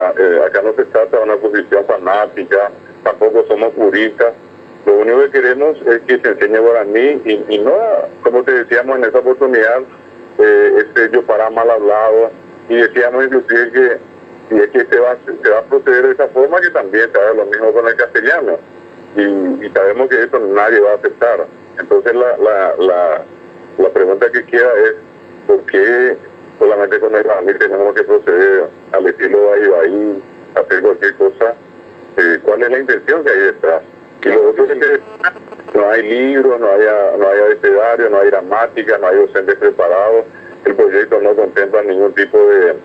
Acá no se trata de una posición fanática, tampoco somos puristas. Lo único que queremos es que se enseñe guaraní y no, como te decíamos en esa oportunidad, yo para mal hablado, y decíamos inclusive que si es que se va a proceder de esa forma, que también se haga lo mismo con el castellano. Y sabemos que eso nadie va a aceptar. Entonces la pregunta que queda es, ¿por qué solamente con el guaraní tenemos que proceder al estilo ahí, hacer cualquier cosa? ¿Cuál es la intención que hay detrás? Y lo otro es que no hay libros, no hay abecedario, no hay gramática, no hay docentes preparados. El proyecto no contempla ningún tipo de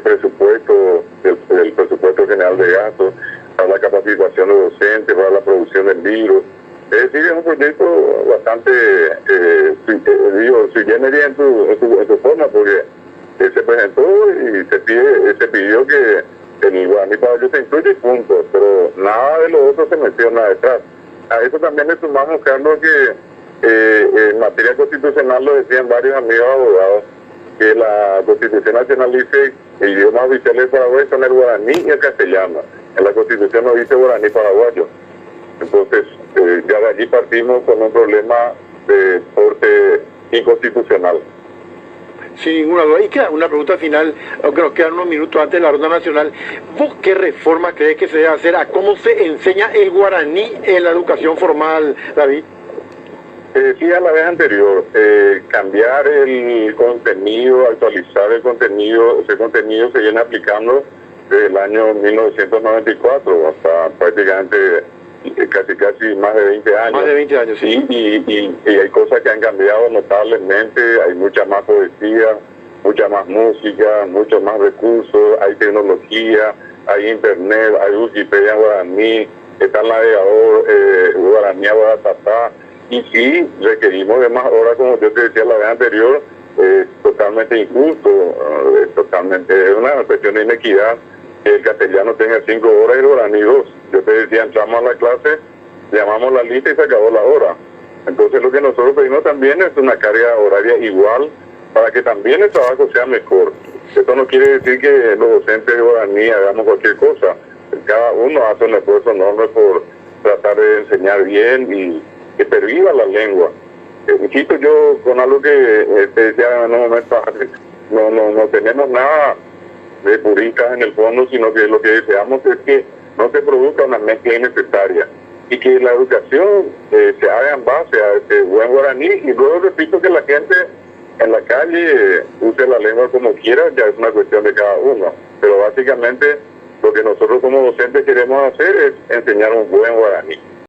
presupuesto, del presupuesto general de gastos, para la capacitación de docentes, para la producción del libro. Es decir, es un proyecto bastante, sui generis en su forma, porque se presentó y se pidió que el guaraní para ellos se incluye, punto, pero nada de lo otro se menciona detrás. A eso también le sumamos, Carlos, que en materia constitucional, lo decían varios amigos abogados, que la Constitución Nacional dice que el idioma oficial de Paraguay son el guaraní y el castellano. En la Constitución no dice guaraní paraguayo. Entonces, ya de allí partimos con un problema de porte inconstitucional. Sin ninguna duda. Y queda una pregunta final, aunque nos quedan unos minutos antes de la ronda nacional. ¿Vos qué reforma crees que se debe hacer a cómo se enseña el guaraní en la educación formal, David? Decía la vez anterior, cambiar el contenido, actualizar el contenido. Ese contenido se viene aplicando desde el año 1994 hasta prácticamente casi más de 20 años. Más de 20 años, sí. Y hay cosas que han cambiado notablemente, hay mucha más poesía, mucha más música, muchos más recursos, hay tecnología, hay internet, hay Wikipedia en guaraní, está el navegador guaraní Guaratatá, y sí requerimos de más horas, como yo te decía la vez anterior, totalmente injusto, es una cuestión de inequidad que el castellano tenga 5 horas y el guaraní 2. Yo te decía, entramos a la clase, llamamos la lista y se acabó la hora. Entonces lo que nosotros pedimos también es una carga horaria igual para que también el trabajo sea mejor. Esto no quiere decir que los docentes de guaraní hagamos cualquier cosa. Cada uno hace un esfuerzo enorme por tratar de enseñar bien y que perviva la lengua. Insisto yo con algo que te decía en un momento antes, no tenemos nada de puristas en el fondo, sino que lo que deseamos es que no se produzca una mezcla innecesaria y que la educación se haga en base a este buen guaraní. Y luego repito que la gente en la calle use la lengua como quiera, ya es una cuestión de cada uno, pero básicamente lo que nosotros como docentes queremos hacer es enseñar un buen guaraní.